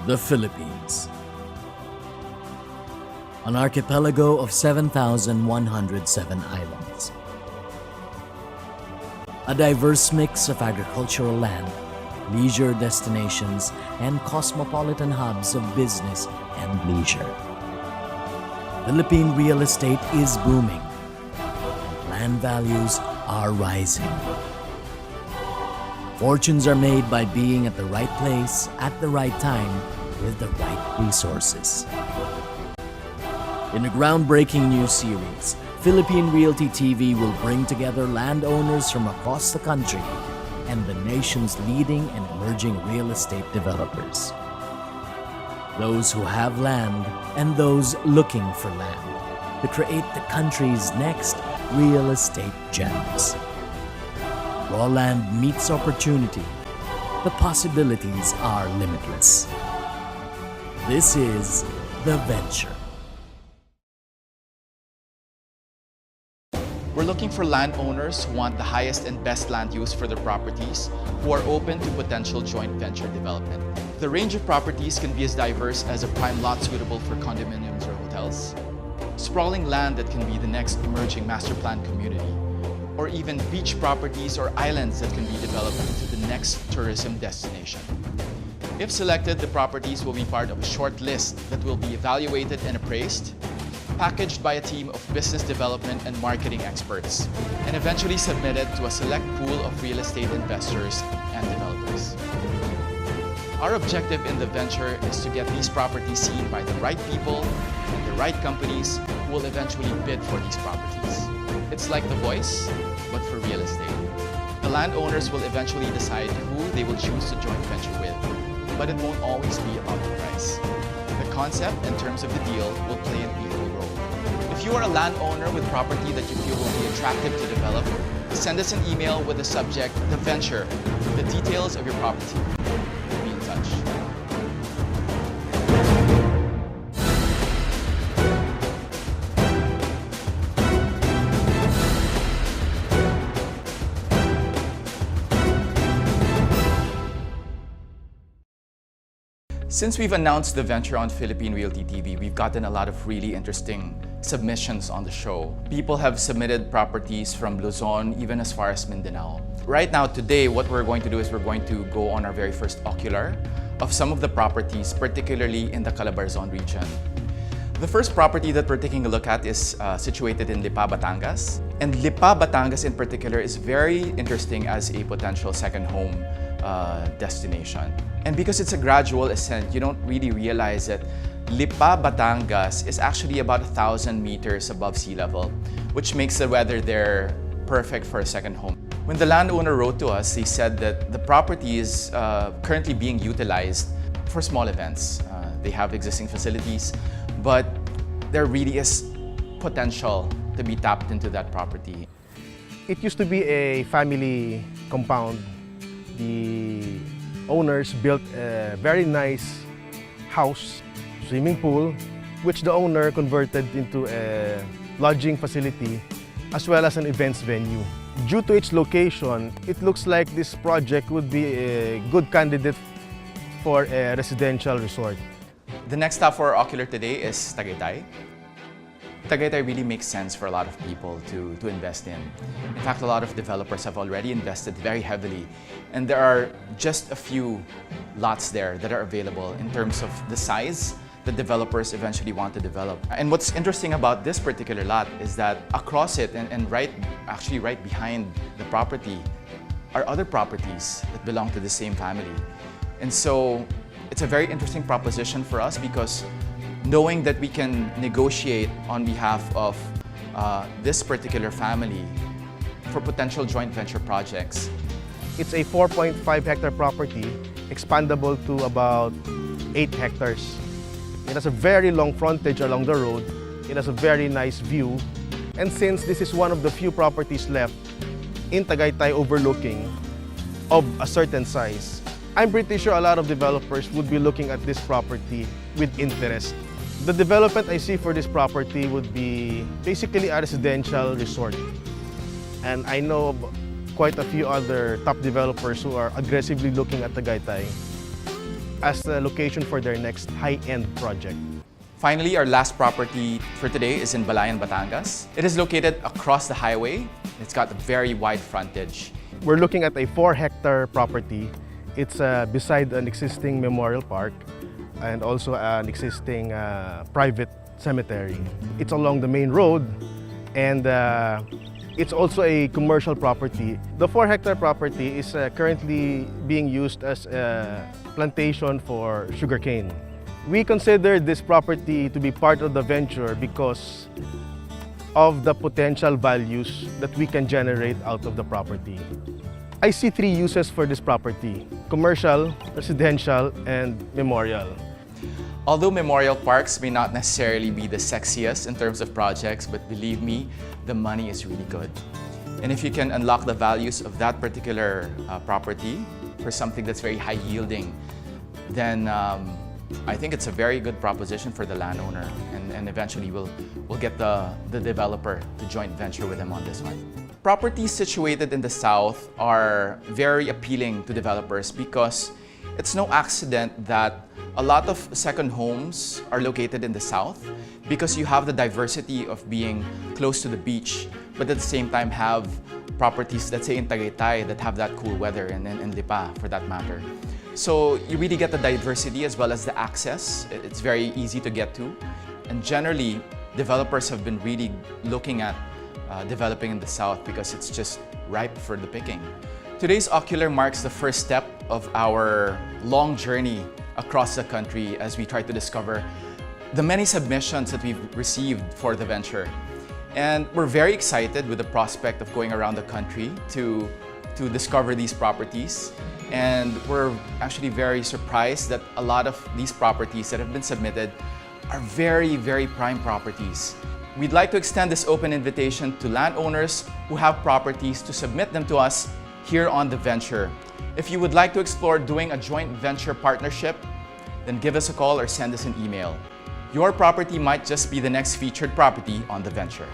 the Philippines. An archipelago of 7,107 islands. A diverse mix of agricultural land, leisure destinations, and cosmopolitan hubs of business and leisure. Philippine real estate is booming, and land values are rising. Fortunes are made by being at the right place at the right time with the right resources. In a groundbreaking new series, Philippine Realty TV will bring together landowners from across the country and the nation's leading and emerging real estate developers. Those who have land and those looking for land to create the country's next real estate gems. Raw land meets opportunity. The possibilities are limitless. This is The Venture. We're looking for landowners who want the highest and best land use for their properties, who are open to potential joint venture development. The range of properties can be as diverse as a prime lot suitable for condominiums or hotels, sprawling land that can be the next emerging master plan community, or even beach properties or islands that can be developed into the next tourism destination. If selected, the properties will be part of a short list that will be evaluated and appraised, packaged by a team of business development and marketing experts, and eventually submitted to a select pool of real estate investors and developers. Our objective in the venture is to get these properties seen by the right people and the right companies who will eventually bid for these properties. It's like The Voice, but for real estate. The landowners will eventually decide who they will choose to joint venture with, but it won't always be about the price. The concept and terms of the deal will play an equal role. If you are a landowner with property that you feel will be attractive to develop, send us an email with the subject, The Venture, with the details of your property. We'll be in touch. Since we've announced the venture on Philippine Realty TV, we've gotten a lot of really interesting submissions on the show. People have submitted properties from Luzon, even as far as Mindanao. Right now, today, what we're going to do is we're going to go on our very first ocular of some of the properties, particularly in the Calabarzon region. The first property that we're taking a look at is situated in Lipa, Batangas. And Lipa, Batangas in particular is very interesting as a potential second home destination. And because it's a gradual ascent, you don't really realize that Lipa, Batangas is actually about 1,000 meters above sea level, which makes the weather there perfect for a second home. When the landowner wrote to us, he said that the property is currently being utilized for small events. They have existing facilities, but there really is potential to be tapped into that property. It used to be a family compound. The owners built a very nice house, swimming pool, which the owner converted into a lodging facility as well as an events venue. Due to its location, it looks like this project would be a good candidate for a residential resort. The next stop for our ocular today is Tagaytay. Tagaytay really makes sense for a lot of people to invest in. In fact, a lot of developers have already invested very heavily, and there are just a few lots there that are available in terms of the size that developers eventually want to develop. And what's interesting about this particular lot is that across it and actually right behind the property are other properties that belong to the same family. And so it's a very interesting proposition for us because knowing that we can negotiate on behalf of this particular family for potential joint venture projects. It's a 4.5 hectare property, expandable to about 8 hectares. It has a very long frontage along the road. It has a very nice view. And since this is one of the few properties left in Tagaytay overlooking of a certain size, I'm pretty sure a lot of developers would be looking at this property with interest. The development I see for this property would be basically a residential resort. And I know quite a few other top developers who are aggressively looking at Tagaytay. as a location for their next high-end project. Finally, our last property for today is in Balayan, Batangas. It is located across the highway. It's got a very wide frontage. We're looking at a 4-hectare property. It's beside an existing memorial park and also an existing private cemetery. It's along the main road, and it's also a commercial property. The 4-hectare property is currently being used as a plantation for sugarcane. We consider this property to be part of the venture because of the potential values that we can generate out of the property. I see 3 uses for this property: commercial, residential, and memorial. Although memorial parks may not necessarily be the sexiest in terms of projects, but believe me, the money is really good. And if you can unlock the values of that particular property for something that's very high yielding, then I think it's a very good proposition for the landowner, and eventually we'll get the developer to joint venture with them on this one. Properties situated in the south are very appealing to developers because it's no accident that a lot of second homes are located in the south, because you have the diversity of being close to the beach, but at the same time have properties, let's say in Tagaytay, that have that cool weather, and in Lipa for that matter. So you really get the diversity as well as the access. It's very easy to get to. And generally, developers have been really looking at developing in the south because it's just ripe for the picking. Today's Ocular marks the first step of our long journey across the country as we try to discover the many submissions that we've received for the venture. And we're very excited with the prospect of going around the country to discover these properties. And we're actually very surprised that a lot of these properties that have been submitted are very, very prime properties. We'd like to extend this open invitation to landowners who have properties to submit them to us here on The Venture. If you would like to explore doing a joint venture partnership, then give us a call or send us an email. Your property might just be the next featured property on The Venture.